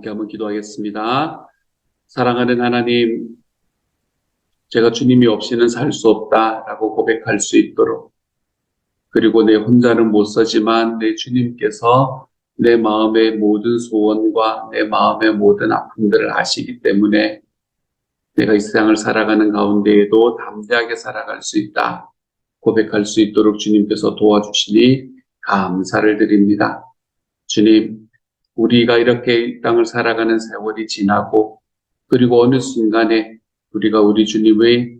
함께 한번 기도하겠습니다. 사랑하는 하나님, 제가 주님이 없이는 살 수 없다라고 고백할 수 있도록, 그리고 내 혼자는 못 사지만 내 주님께서 내 마음의 모든 소원과 내 마음의 모든 아픔들을 아시기 때문에 내가 이 세상을 살아가는 가운데에도 담대하게 살아갈 수 있다 고백할 수 있도록 주님께서 도와주시니 감사를 드립니다. 주님, 우리가 이렇게 이 땅을 살아가는 세월이 지나고, 그리고 어느 순간에 우리가 우리 주님의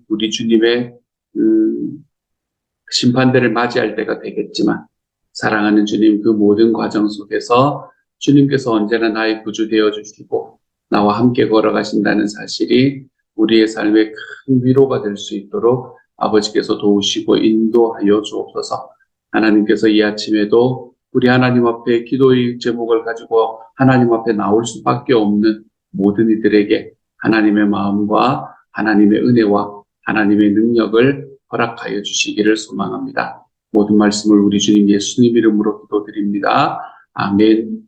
심판대를 맞이할 때가 되겠지만, 사랑하는 주님, 그 모든 과정 속에서 주님께서 언제나 나의 구주 되어 주시고 나와 함께 걸어가신다는 사실이 우리의 삶에 큰 위로가 될 수 있도록 아버지께서 도우시고 인도하여 주옵소서. 하나님께서 이 아침에도 우리 하나님 앞에 기도의 제목을 가지고 하나님 앞에 나올 수밖에 없는 모든 이들에게 하나님의 마음과 하나님의 은혜와 하나님의 능력을 허락하여 주시기를 소망합니다. 모든 말씀을 우리 주님 예수님 이름으로 기도드립니다. 아멘.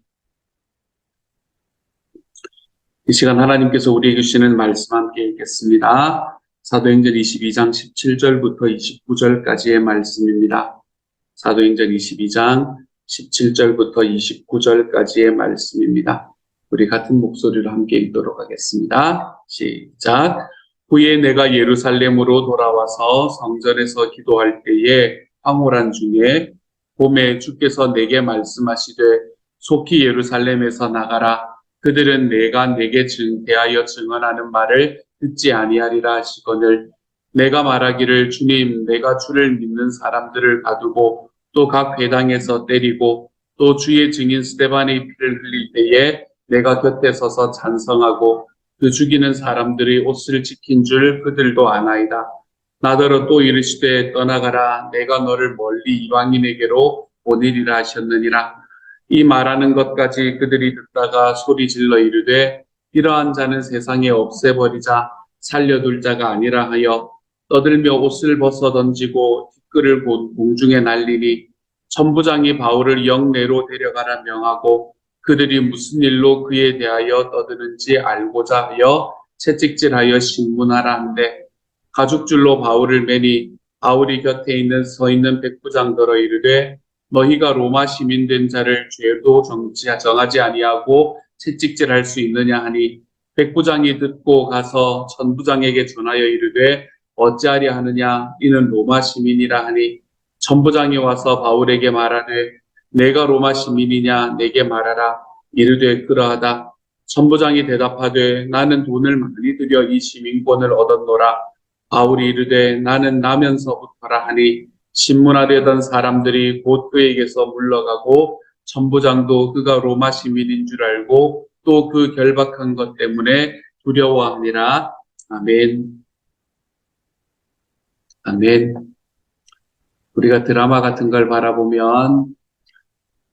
이 시간 하나님께서 우리에게 주시는 말씀 함께 읽겠습니다. 사도행전 22장 17절부터 29절까지의 말씀입니다. 사도행전 22장 17절부터 29절까지의 말씀입니다. 우리 같은 목소리로 함께 읽도록 하겠습니다. 시작. 후에 내가 예루살렘으로 돌아와서 성전에서 기도할 때에 황홀한 중에 봄에 주께서 내게 말씀하시되 속히 예루살렘에서 나가라. 그들은 내가 내게 대하여 증언하는 말을 듣지 아니하리라 하시거늘 내가 말하기를 주님, 내가 주를 믿는 사람들을 가두고 또 각 회당에서 때리고 또 주의 증인 스데반의 피를 흘릴 때에 내가 곁에 서서 찬성하고 그 죽이는 사람들의 옷을 지킨 줄 그들도 아나이다. 나더러 또 이르시되 떠나가라. 내가 너를 멀리 이방인에게로 보내리라 하셨느니라. 이 말하는 것까지 그들이 듣다가 소리 질러 이르되 이러한 자는 세상에 없애버리자. 살려둘 자가 아니라 하여 떠들며 옷을 벗어 던지고 티끌을 공중에 날리니 천부장이 바울을 영내로 데려가라 명하고 그들이 무슨 일로 그에 대하여 떠드는지 알고자 하여 채찍질하여 신문하라 한데 가죽줄로 바울을 매니 바울이 곁에 서 있는 백부장더러 이르되 너희가 로마 시민 된 자를 죄도 정하지 아니하고 채찍질할 수 있느냐 하니 백부장이 듣고 가서 천부장에게 전하여 이르되 어찌하려 하느냐 이는 로마 시민이라 하니 천부장이 와서 바울에게 말하되 내가 로마 시민이냐 내게 말하라. 이르되 그러하다. 천부장이 대답하되 나는 돈을 많이 들여 이 시민권을 얻었노라. 바울이 이르되 나는 나면서부터라 하니 신문하려던 사람들이 곧 그에게서 물러가고 천부장도 그가 로마 시민인 줄 알고 또 그 결박한 것 때문에 두려워하니라. 아멘. 아멘. 우리가 드라마 같은 걸 바라보면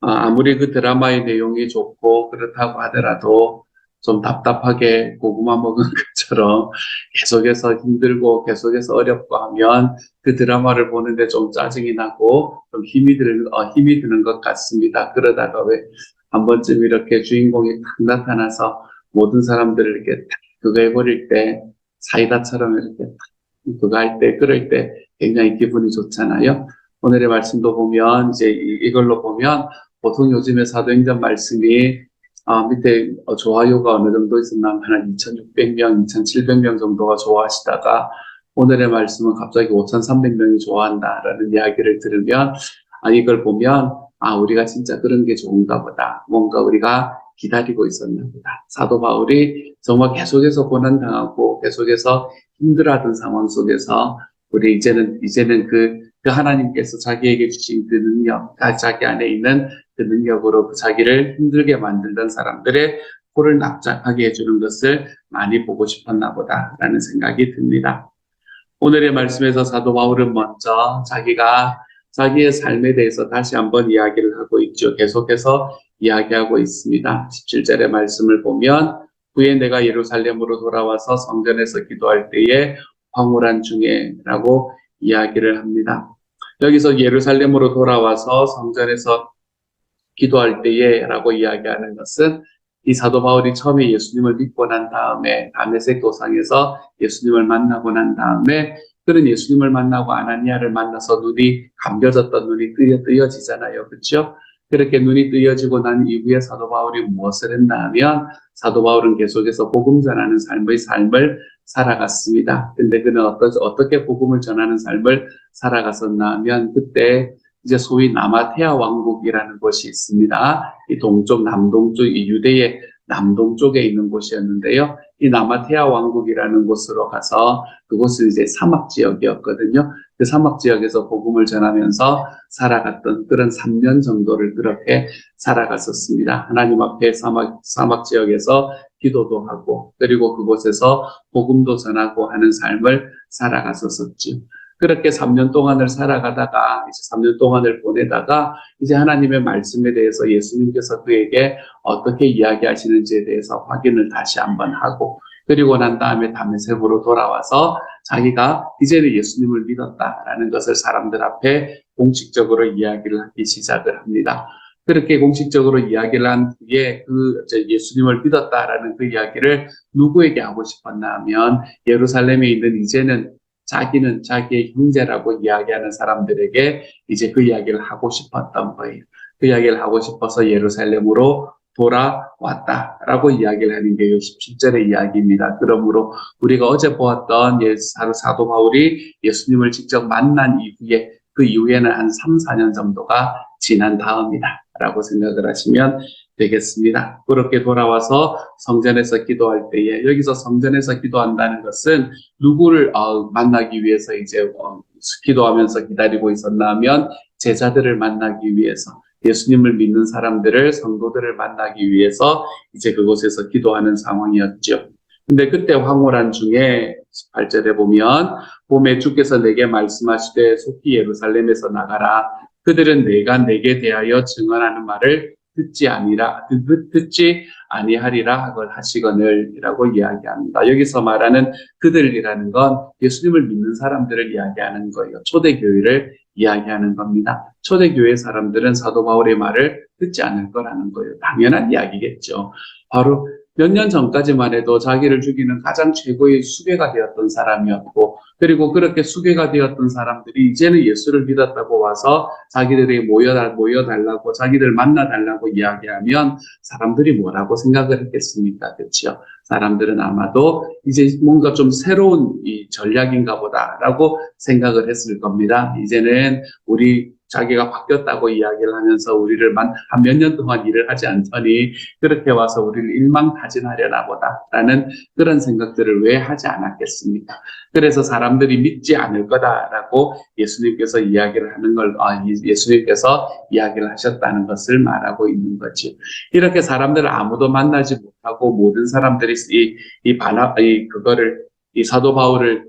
아무리 그 드라마의 내용이 좋고 그렇다고 하더라도 좀 답답하게 고구마 먹은 것처럼 계속해서 힘들고 계속해서 어렵고 하면 그 드라마를 보는데 좀 짜증이 나고 좀 힘이 드는 것 같습니다. 그러다가 왜 한 번쯤 이렇게 주인공이 딱 나타나서 모든 사람들을 이렇게 딱 그거 해버릴 때 사이다처럼 이렇게 딱 그거 할 때 그럴 때 굉장히 기분이 좋잖아요. 오늘의 말씀도 보면 이제 이걸로 보면 보통 요즘에 사도행전 말씀이 밑에 좋아요가 어느 정도 있었나 한 2,600명, 2,700명 정도가 좋아하시다가 오늘의 말씀은 갑자기 5,300명이 좋아한다라는 이야기를 들으면 이걸 보면 우리가 진짜 그런 게 좋은가 보다. 뭔가 우리가 기다리고 있었나 보다. 사도 바울이 정말 계속해서 고난당하고 계속해서 힘들어하던 상황 속에서 우리 이제는 그 하나님께서 자기에게 주신 그 능력, 자기 안에 있는 그 능력으로 그 자기를 힘들게 만들던 사람들의 코를 납작하게 해주는 것을 많이 보고 싶었나 보다라는 생각이 듭니다. 오늘의 말씀에서 사도 바울은 먼저 자기의 삶에 대해서 다시 한번 이야기를 하고 있죠. 계속해서 이야기하고 있습니다. 17절의 말씀을 보면 후에 내가 예루살렘으로 돌아와서 성전에서 기도할 때에 황홀한 중에 라고 이야기를 합니다. 여기서 예루살렘으로 돌아와서 성전에서 기도할 때에 라고 이야기하는 것은 이 사도 바울이 처음에 예수님을 믿고 난 다음에 다메섹 도상에서 예수님을 만나고 난 다음에 그런 예수님을 만나고 아나니아를 만나서 눈이 감겨졌던 눈이 뜨여지잖아요. 그렇죠? 그렇게 눈이 뜨여지고 난 이후에 사도 바울이 무엇을 했나 하면 사도 바울은 계속해서 복음 전하는 삶을 살아갔습니다. 근데 그는 어떻게 복음을 전하는 삶을 살아갔었나 하면 그때 이제 소위 나마테아 왕국이라는 곳이 있습니다. 이 동쪽, 남동쪽, 이 유대의 남동쪽에 있는 곳이었는데요. 이 나마테아 왕국이라는 곳으로 가서 그곳은 이제 사막 지역이었거든요. 그 사막 지역에서 복음을 전하면서 살아갔던 그런 3년 정도를 그렇게 살아갔었습니다. 하나님 앞에 사막 지역에서 기도도 하고 그리고 그곳에서 복음도 전하고 하는 삶을 살아갔었죠. 그렇게 3년 동안을 살아가다가 이제 3년 동안을 보내다가 이제 하나님의 말씀에 대해서 예수님께서 그에게 어떻게 이야기하시는지에 대해서 확인을 다시 한번 하고 그리고 난 다음에 다메섹으로 돌아와서 자기가 이제는 예수님을 믿었다라는 것을 사람들 앞에 공식적으로 이야기를 하기 시작을 합니다. 그렇게 공식적으로 이야기를 한 뒤에 예수님을 믿었다라는 그 이야기를 누구에게 하고 싶었나 하면 예루살렘에 있는 이제는 자기는 자기의 형제라고 이야기하는 사람들에게 이제 그 이야기를 하고 싶었던 거예요. 그 이야기를 하고 싶어서 예루살렘으로 돌아왔다라고 이야기를 하는 게 17절의 이야기입니다. 그러므로 우리가 어제 보았던 사도 바울이 예수님을 직접 만난 이후에 그 이후에는 한 3, 4년 정도가 지난 다음이다 라고 생각을 하시면 되겠습니다. 그렇게 돌아와서 성전에서 기도할 때에 여기서 성전에서 기도한다는 것은 누구를 만나기 위해서 이제 기도하면서 기다리고 있었나 하면 제자들을 만나기 위해서 예수님을 믿는 사람들을 성도들을 만나기 위해서 이제 그곳에서 기도하는 상황이었죠. 근데 그때 황홀한 중에 18절에 보면 봄에 주께서 내게 말씀하시되 속히 예루살렘에서 나가라. 그들은 내가 내게 대하여 증언하는 말을 듣지 아니하리라 하시거늘이라고 이야기합니다. 여기서 말하는 그들이라는 건 예수님을 믿는 사람들을 이야기하는 거예요. 초대교회를 이야기하는 겁니다. 초대교회 사람들은 사도 바울의 말을 듣지 않을 거라는 거예요. 당연한 이야기겠죠. 바로 몇 년 전까지만 해도 자기를 죽이는 가장 최고의 수괴가 되었던 사람이었고 그리고 그렇게 수괴가 되었던 사람들이 이제는 예수를 믿었다고 와서 자기들이 모여달라고 자기들 만나달라고 이야기하면 사람들이 뭐라고 생각을 했겠습니까? 그렇죠? 사람들은 아마도 이제 뭔가 좀 새로운 이 전략인가 보다라고 생각을 했을 겁니다. 이제는 자기가 바뀌었다고 이야기를 하면서 우리를 한 몇 년 동안 일을 하지 않더니 그렇게 와서 우리를 일망타진하려나 보다라는 그런 생각들을 왜 하지 않았겠습니까? 그래서 사람들이 믿지 않을 거다라고 예수님께서 이야기를 하셨다는 것을 말하고 있는 거지. 이렇게 사람들을 아무도 만나지 못하고 모든 사람들이 이 사도 바울을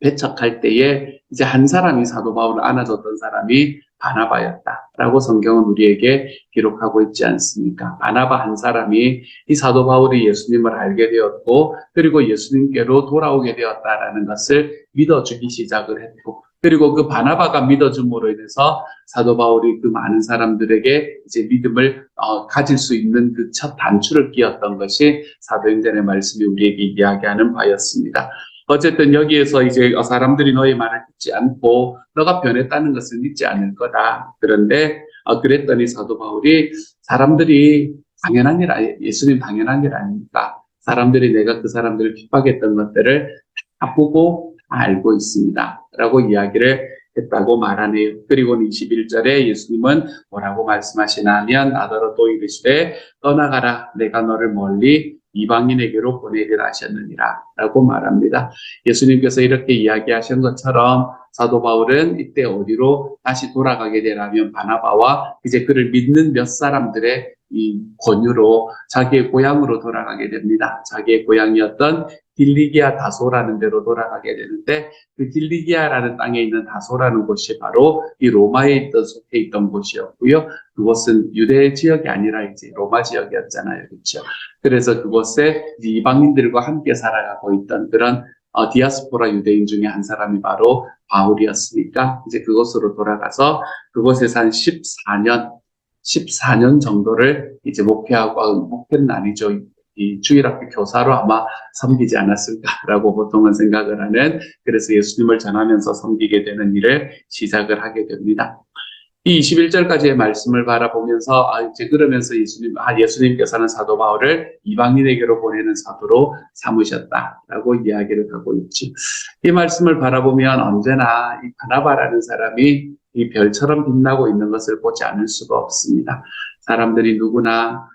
배척할 때에 이제 한 사람이 사도 바울을 안아줬던 사람이 바나바였다라고 성경은 우리에게 기록하고 있지 않습니까? 바나바 한 사람이 이 사도 바울이 예수님을 알게 되었고 그리고 예수님께로 돌아오게 되었다라는 것을 믿어주기 시작을 했고 그리고 그 바나바가 믿어줌으로 인해서 사도 바울이 그 많은 사람들에게 이제 믿음을 가질 수 있는 그 첫 단추를 끼웠던 것이 사도행전의 말씀이 우리에게 이야기하는 바였습니다. 어쨌든 여기에서 이제 사람들이 너의 말을 듣지 않고 너가 변했다는 것을 믿지 않을 거다. 그런데 그랬더니 사도 바울이 사람들이 예수님 당연한 일 아닙니까? 사람들이 내가 그 사람들을 핍박했던 것들을 다 보고 다 알고 있습니다. 라고 이야기를 했다고 말하네요. 그리고는 21절에 예수님은 뭐라고 말씀하시나 하면 나더러 또 이르시되 떠나가라 내가 너를 멀리 이방인에게로 보내리라 하셨느니라 라고 말합니다. 예수님께서 이렇게 이야기하신 것처럼 사도 바울은 이때 어디로 다시 돌아가게 되라면 바나바와 이제 그를 믿는 몇 사람들의 이 권유로 자기의 고향으로 돌아가게 됩니다. 자기의 고향이었던 길리기아 다소라는 데로 돌아가게 되는데 그 길리기아라는 땅에 있는 다소라는 곳이 바로 이 로마에 속해 있던 곳이었고요. 그곳은 유대 지역이 아니라 이제 로마 지역이었잖아요. 그렇죠? 그래서 그곳에 이방인들과 함께 살아가고 있던 그런 디아스포라 유대인 중에 한 사람이 바로 바울이었으니까 이제 그곳으로 돌아가서 그곳에서 한 14년 14년 정도를 이제 목회는 아니죠. 이 주일학교 교사로 아마 섬기지 않았을까라고 보통은 생각을 하는, 그래서 예수님을 전하면서 섬기게 되는 일을 시작을 하게 됩니다. 이 21절까지의 말씀을 바라보면서 이제 그러면서 예수님께서는 사도 바울을 이방인에게로 보내는 사도로 삼으셨다라고 이야기를 하고 있지. 이 말씀을 바라보면 언제나 이 바나바라는 사람이 이 별처럼 빛나고 있는 것을 보지 않을 수가 없습니다. 사람들이 누구나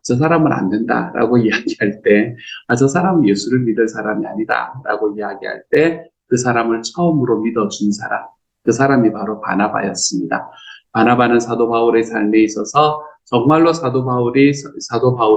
저 사람은 안 된다라고 이야기할 때, 저 사람은 예수를 믿을 사람이 아니다라고 이야기할 때 그 사람을 처음으로 믿어준 사람, 그 사람이 바로 바나바였습니다. 바나바는 사도 바울의 삶에 있어서 정말로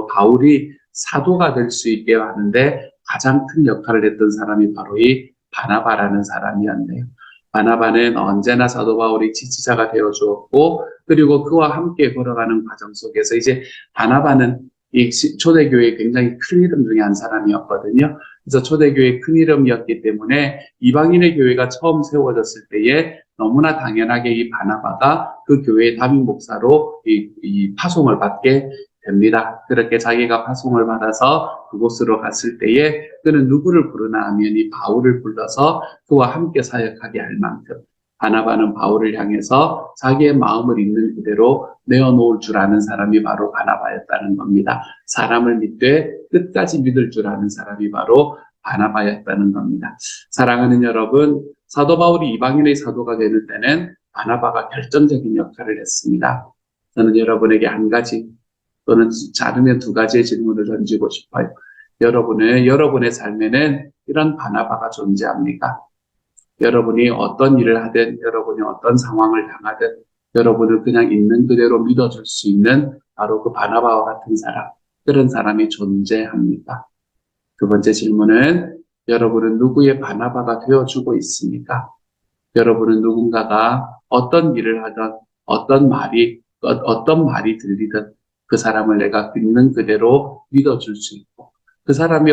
바울이 사도가 될 수 있게 하는데 가장 큰 역할을 했던 사람이 바로 이 바나바라는 사람이었네요. 바나바는 언제나 사도 바울이 지지자가 되어 주었고, 그리고 그와 함께 걸어가는 과정 속에서 이제 바나바는 이 초대교회의 굉장히 큰 이름 중에 한 사람이었거든요. 그래서 초대교회의 큰 이름이었기 때문에 이방인의 교회가 처음 세워졌을 때에 너무나 당연하게 이 바나바가 그 교회의 담임 목사로 이 파송을 받게 됩니다. 그렇게 자기가 파송을 받아서 그곳으로 갔을 때에 그는 누구를 부르나 하면 이 바울을 불러서 그와 함께 사역하게 할 만큼, 바나바는 바울을 향해서 자기의 마음을 있는 그대로 내어놓을 줄 아는 사람이 바로 바나바였다는 겁니다. 사람을 믿되 끝까지 믿을 줄 아는 사람이 바로 바나바였다는 겁니다. 사랑하는 여러분, 사도 바울이 이방인의 사도가 되는 때는 바나바가 결정적인 역할을 했습니다. 저는 여러분에게 한 가지 또는 자르면 두 가지의 질문을 던지고 싶어요. 여러분의 삶에는 이런 바나바가 존재합니까? 여러분이 어떤 일을 하든, 여러분이 어떤 상황을 당하든, 여러분을 그냥 있는 그대로 믿어줄 수 있는 바로 그 바나바와 같은 사람, 그런 사람이 존재합니까? 두 번째 질문은, 여러분은 누구의 바나바가 되어주고 있습니까? 여러분은 누군가가 어떤 일을 하든, 어떤 말이 들리든, 그 사람을 내가 있는 그대로 믿어줄 수 있고, 그 사람에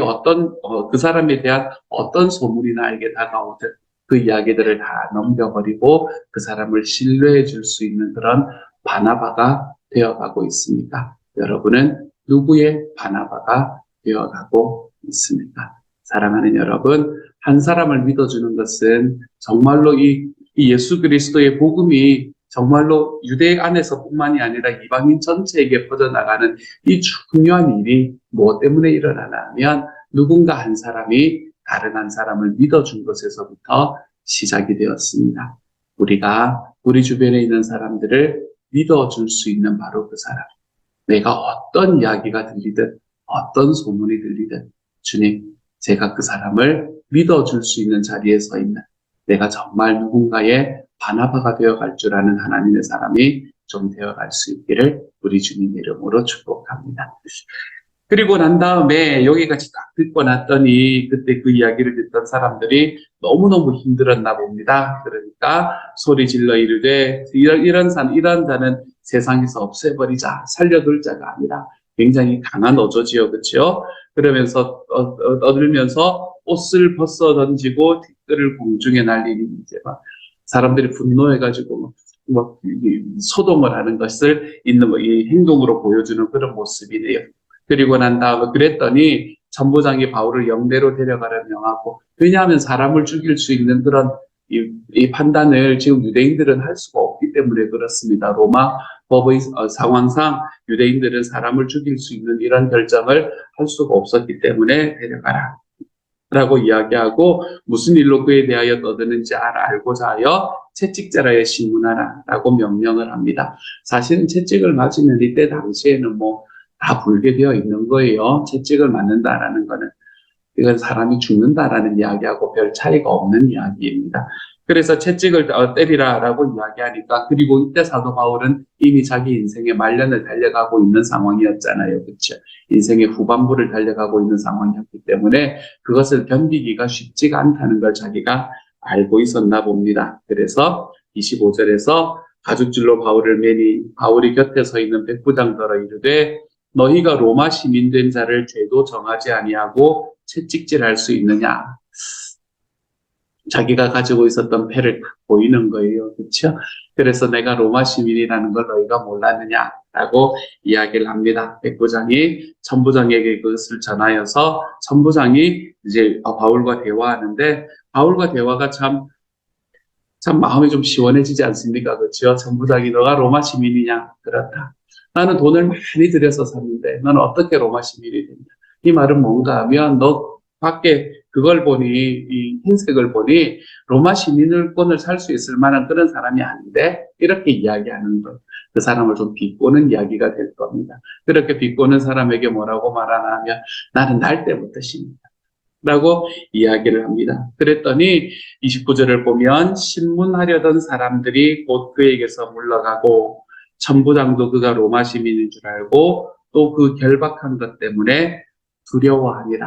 대한 어떤 소문이 나에게 다가오든, 그 이야기들을 다 넘겨버리고 그 사람을 신뢰해 줄 수 있는 그런 바나바가 되어가고 있습니까? 여러분은 누구의 바나바가 되어가고 있습니까? 사랑하는 여러분, 한 사람을 믿어주는 것은 정말로 이 예수 그리스도의 복음이 정말로 유대 안에서뿐만이 아니라 이방인 전체에게 퍼져나가는 이 중요한 일이 무엇 때문에 일어나나 하면 누군가 한 사람이 다른 한 사람을 믿어준 것에서부터 시작이 되었습니다. 우리가 우리 주변에 있는 사람들을 믿어줄 수 있는 바로 그 사람. 내가 어떤 이야기가 들리든 어떤 소문이 들리든 주님, 제가 그 사람을 믿어줄 수 있는 자리에 서 있는, 내가 정말 누군가의 바나바가 되어갈 줄 아는 하나님의 사람이 좀 되어갈 수 있기를 우리 주님 이름으로 축복합니다. 그리고 난 다음에 여기까지 딱 듣고 났더니 그때 그 이야기를 듣던 사람들이 너무너무 힘들었나 봅니다. 그러니까 소리 질러 이르되 이런 자는 세상에서 없애버리자, 살려둘 자가 아니라 굉장히 강한 어조지요, 그렇죠? 그러면서 떠들면서 옷을 벗어 던지고 뒷뜰을 공중에 날리니 이제 막 사람들이 분노해가지고 막 소동을 하는 것을 이 행동으로 보여주는 그런 모습이네요. 그리고 난 다음에 그랬더니 전부장이 바울을 영대로 데려가려 명하고, 왜냐하면 사람을 죽일 수 있는 그런 이 판단을 지금 유대인들은 할 수가 없기 때문에 그렇습니다. 로마 법의 상황상 유대인들은 사람을 죽일 수 있는 이런 결정을 할 수가 없었기 때문에 데려가라 라고 이야기하고, 무슨 일로 그에 대하여 떠드는지 알고자 하여 채찍질하여 신문하라 라고 명령을 합니다. 사실은 채찍을 맞으면 이때 당시에는 다 불게 되어 있는 거예요. 채찍을 맞는다라는 거는 이건 사람이 죽는다라는 이야기하고 별 차이가 없는 이야기입니다. 그래서 채찍을 때리라라고 이야기하니까, 그리고 이때 사도 바울은 이미 자기 인생의 말년을 달려가고 있는 상황이었잖아요. 그렇죠? 인생의 후반부를 달려가고 있는 상황이었기 때문에 그것을 견디기가 쉽지가 않다는 걸 자기가 알고 있었나 봅니다. 그래서 25절에서 가죽줄로 바울을 매니 바울이 곁에 서 있는 백부장더러 이르되 너희가 로마 시민 된 자를 죄도 정하지 아니하고 채찍질할 수 있느냐. 자기가 가지고 있었던 패를 보이는 거예요. 그렇죠? 그래서 내가 로마 시민이라는 걸 너희가 몰랐느냐라고 이야기를 합니다. 백부장이 천부장에게 그것을 전하여서 천부장이 이제 바울과 대화하는데 바울과 대화가 참 마음이 좀 시원해지지 않습니까? 그렇죠? 천부장이 너가 로마 시민이냐? 그렇다. 나는 돈을 많이 들여서 샀는데 너는 어떻게 로마 시민이 됐냐? 이 말은 뭔가 하면 너 밖에 그걸 보니 이 흰색을 보니 로마 시민권을 살 수 있을 만한 그런 사람이 아닌데 이렇게 이야기하는 것. 그 사람을 좀 비꼬는 이야기가 될 겁니다. 그렇게 비꼬는 사람에게 뭐라고 말하나 하면 나는 날 때부터 시민이다. 라고 이야기를 합니다. 그랬더니 29절을 보면 신문하려던 사람들이 곧 그에게서 물러가고 천부장도 그가 로마 시민인 줄 알고 또 그 결박한 것 때문에 두려워하니라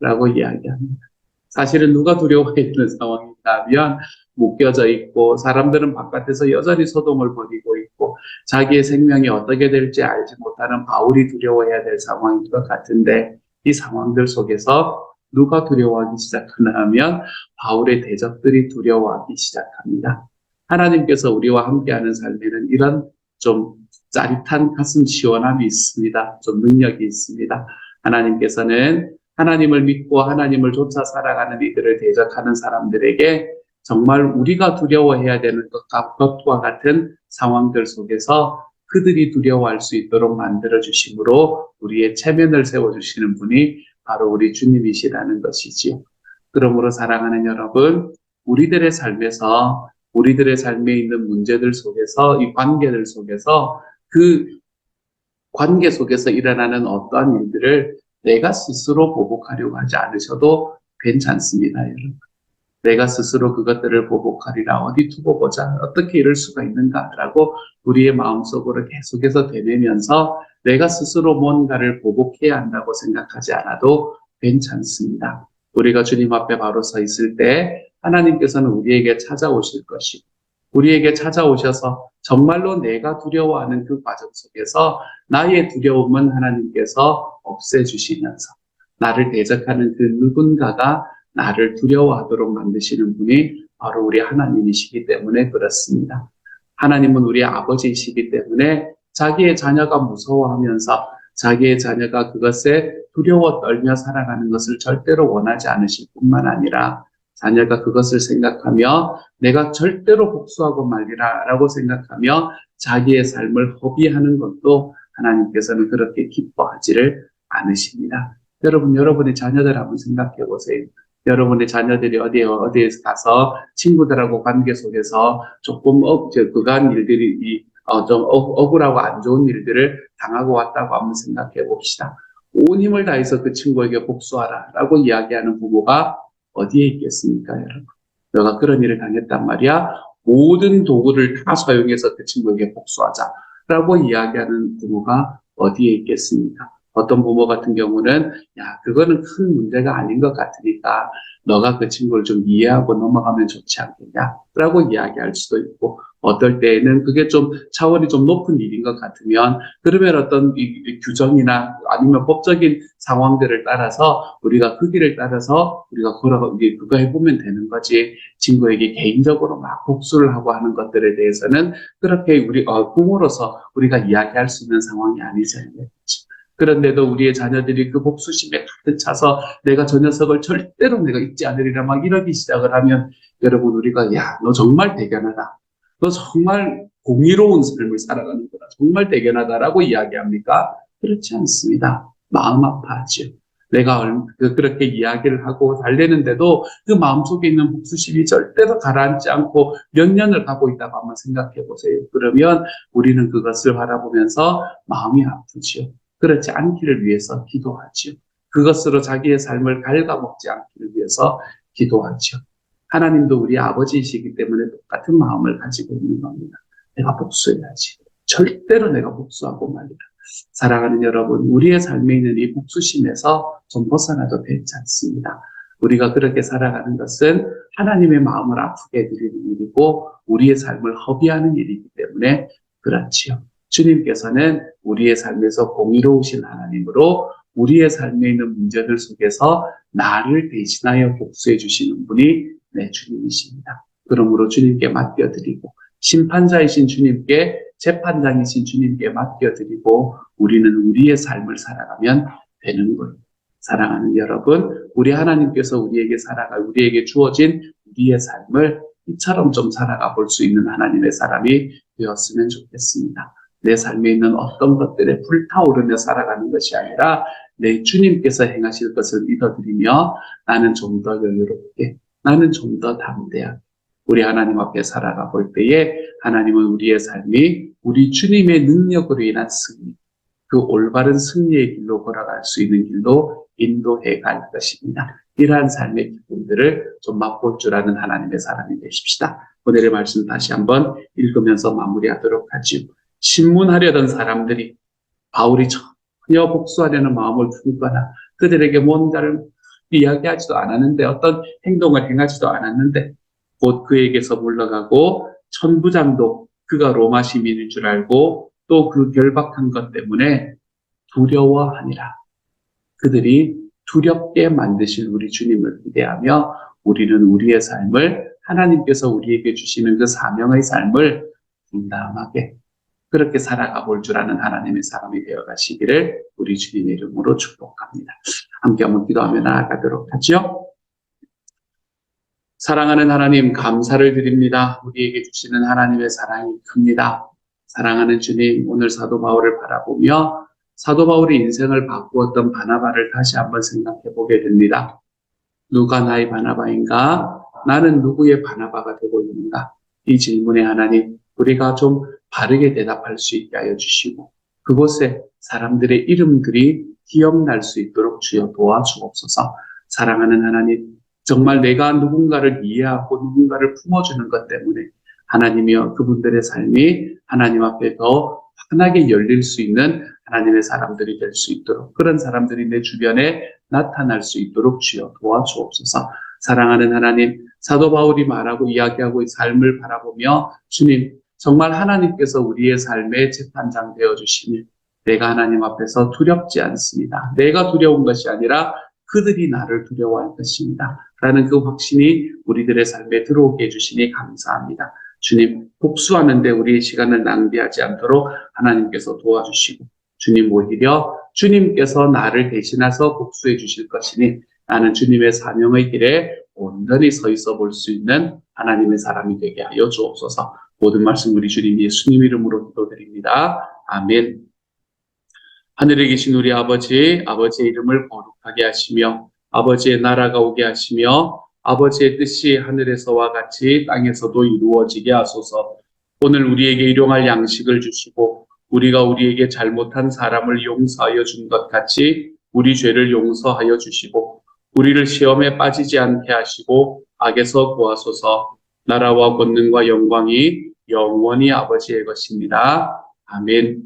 라고 이야기합니다. 사실은 누가 두려워했는 상황인가 하면 묶여져 있고 사람들은 바깥에서 여전히 소동을 벌이고 있고 자기의 생명이 어떻게 될지 알지 못하는 바울이 두려워해야 될 상황인 것 같은데 이 상황들 속에서 누가 두려워하기 시작하나 하면 바울의 대적들이 두려워하기 시작합니다. 하나님께서 우리와 함께하는 삶에는 이런 좀 짜릿한 가슴 시원함이 있습니다. 좀 능력이 있습니다. 하나님께서는 하나님을 믿고 하나님을 쫓아 살아가는 이들을 대적하는 사람들에게 정말 우리가 두려워해야 되는 것과 같은 상황들 속에서 그들이 두려워할 수 있도록 만들어 주심으로 우리의 체면을 세워주시는 분이 바로 우리 주님이시라는 것이지요. 그러므로 사랑하는 여러분, 우리들의 삶에서 우리들의 삶에 있는 문제들 속에서 이 관계들 속에서 그 관계 속에서 일어나는 어떠한 일들을 내가 스스로 보복하려고 하지 않으셔도 괜찮습니다, 여러분. 내가 스스로 그것들을 보복하리라 어디 두고 보자 어떻게 이럴 수가 있는가라고 우리의 마음속으로 계속해서 되뇌면서 내가 스스로 뭔가를 보복해야 한다고 생각하지 않아도 괜찮습니다. 우리가 주님 앞에 바로 서 있을 때 하나님께서는 우리에게 찾아오실 것이고 우리에게 찾아오셔서 정말로 내가 두려워하는 그 과정 속에서 나의 두려움은 하나님께서 없애주시면서 나를 대적하는 그 누군가가 나를 두려워하도록 만드시는 분이 바로 우리 하나님이시기 때문에 그렇습니다. 하나님은 우리 아버지이시기 때문에 자기의 자녀가 무서워하면서 자기의 자녀가 그것에 두려워 떨며 살아가는 것을 절대로 원하지 않으실 뿐만 아니라 자녀가 그것을 생각하며 내가 절대로 복수하고 말리라 라고 생각하며 자기의 삶을 허비하는 것도 하나님께서는 그렇게 기뻐하지를 않으십니다. 여러분, 여러분의 자녀들 한번 생각해 보세요. 여러분의 자녀들이 어디에 가서 친구들하고 관계 속에서 조금 그간 일들이 좀 억울하고 안 좋은 일들을 당하고 왔다고 한번 생각해 봅시다. 온 힘을 다해서 그 친구에게 복수하라라고 이야기하는 부모가 어디에 있겠습니까, 여러분? 너가 그런 일을 당했단 말이야. 모든 도구를 다 사용해서 그 친구에게 복수하자라고 이야기하는 부모가 어디에 있겠습니까? 어떤 부모 같은 경우는 야, 그거는 큰 문제가 아닌 것 같으니까 너가 그 친구를 좀 이해하고 넘어가면 좋지 않겠냐? 라고 이야기할 수도 있고 어떨 때에는 그게 좀 차원이 좀 높은 일인 것 같으면 그러면 어떤 이 규정이나 아니면 법적인 상황들을 따라서 우리가 그 길을 따라서 우리가 그거 해보면 되는 거지. 친구에게 개인적으로 막 복수를 하고 하는 것들에 대해서는 그렇게 우리 부모로서 우리가 이야기할 수 있는 상황이 아니잖아요. 그런데도 우리의 자녀들이 그 복수심에 가득 차서 내가 저 녀석을 절대로 내가 잊지 않으리라 막 이러기 시작을 하면 여러분 우리가 야, 너 정말 대견하다. 너 정말 공의로운 삶을 살아가는구나. 정말 대견하다라고 이야기합니까? 그렇지 않습니다. 마음 아파하죠. 내가 그렇게 이야기를 하고 달래는데도 그 마음속에 있는 복수심이 절대로 가라앉지 않고 몇 년을 가고 있다고 한번 생각해 보세요. 그러면 우리는 그것을 바라보면서 마음이 아프지요. 그렇지 않기를 위해서 기도하지요. 그것으로 자기의 삶을 갉아먹지 않기를 위해서 기도하지요. 하나님도 우리 아버지이시기 때문에 똑같은 마음을 가지고 있는 겁니다. 내가 복수해야지. 절대로 내가 복수하고 말이다. 사랑하는 여러분, 우리의 삶에 있는 이 복수심에서 좀 벗어나도 되지 않습니다. 우리가 그렇게 살아가는 것은 하나님의 마음을 아프게 해드리는 일이고 우리의 삶을 허비하는 일이기 때문에 그렇지요. 주님께서는 우리의 삶에서 공의로우신 하나님으로 우리의 삶에 있는 문제들 속에서 나를 대신하여 복수해 주시는 분이 내 주님이십니다. 그러므로 주님께 맡겨드리고 심판자이신 주님께, 재판장이신 주님께 맡겨드리고 우리는 우리의 삶을 살아가면 되는 거예요. 사랑하는 여러분, 우리 하나님께서 우리에게 주어진 우리의 삶을 이처럼 좀 살아가 볼 수 있는 하나님의 사람이 되었으면 좋겠습니다. 내 삶에 있는 어떤 것들에 불타오르며 살아가는 것이 아니라 내 주님께서 행하실 것을 믿어드리며 나는 좀 더 여유롭게, 나는 좀 더 담대하게 우리 하나님 앞에 살아가 볼 때에 하나님은 우리의 삶이 우리 주님의 능력으로 인한 승리, 그 올바른 승리의 길로 걸어갈 수 있는 길로 인도해 갈 것입니다. 이러한 삶의 기쁨들을 좀 맛볼 줄 아는 하나님의 사람이 되십시다. 오늘의 말씀 다시 한번 읽으면서 마무리하도록 하지요. 신문하려던 사람들이 바울이 전혀 복수하려는 마음을 품거나 그들에게 뭔가를 이야기하지도 않았는데, 어떤 행동을 행하지도 않았는데 곧 그에게서 물러가고 천부장도 그가 로마 시민인 줄 알고 또 그 결박한 것 때문에 두려워하니라. 그들이 두렵게 만드실 우리 주님을 기대하며 우리는 우리의 삶을, 하나님께서 우리에게 주시는 그 사명의 삶을 담담하게 그렇게 살아가 볼 줄 아는 하나님의 사람이 되어 가시기를 우리 주님의 이름으로 축복합니다. 함께 한번 기도하며 나아가도록 하죠. 사랑하는 하나님, 감사를 드립니다. 우리에게 주시는 하나님의 사랑이 큽니다. 사랑하는 주님, 오늘 사도 바울을 바라보며 사도 바울이 인생을 바꾸었던 바나바를 다시 한번 생각해 보게 됩니다. 누가 나의 바나바인가? 나는 누구의 바나바가 되고 있는가? 이 질문에 하나님, 우리가 좀 바르게 대답할 수 있게 하여 주시고 그곳에 사람들의 이름들이 기억날 수 있도록 주여 도와주옵소서. 사랑하는 하나님, 정말 내가 누군가를 이해하고 누군가를 품어주는 것 때문에 하나님이여 그분들의 삶이 하나님 앞에 더 환하게 열릴 수 있는 하나님의 사람들이 될 수 있도록, 그런 사람들이 내 주변에 나타날 수 있도록 주여 도와주옵소서. 사랑하는 하나님, 사도 바울이 말하고 이야기하고 이 삶을 바라보며 주님, 정말 하나님께서 우리의 삶의 재판장 되어주시니 내가 하나님 앞에서 두렵지 않습니다. 내가 두려운 것이 아니라 그들이 나를 두려워할 것입니다. 라는 그 확신이 우리들의 삶에 들어오게 해주시니 감사합니다. 주님, 복수하는데 우리의 시간을 낭비하지 않도록 하나님께서 도와주시고 주님, 오히려 주님께서 나를 대신해서 복수해 주실 것이니 나는 주님의 사명의 길에 온전히 서 있어 볼 수 있는 하나님의 사람이 되게 하여 주옵소서. 모든 말씀 우리 주님 예수님 이름으로 기도드립니다. 아멘. 하늘에 계신 우리 아버지, 아버지의 이름을 거룩하게 하시며 아버지의 나라가 오게 하시며 아버지의 뜻이 하늘에서와 같이 땅에서도 이루어지게 하소서. 오늘 우리에게 일용할 양식을 주시고 우리가 우리에게 잘못한 사람을 용서하여 준 것 같이 우리 죄를 용서하여 주시고 우리를 시험에 빠지지 않게 하시고 악에서 구하소서. 나라와 권능과 영광이 영원히 아버지의 것입니다. 아멘.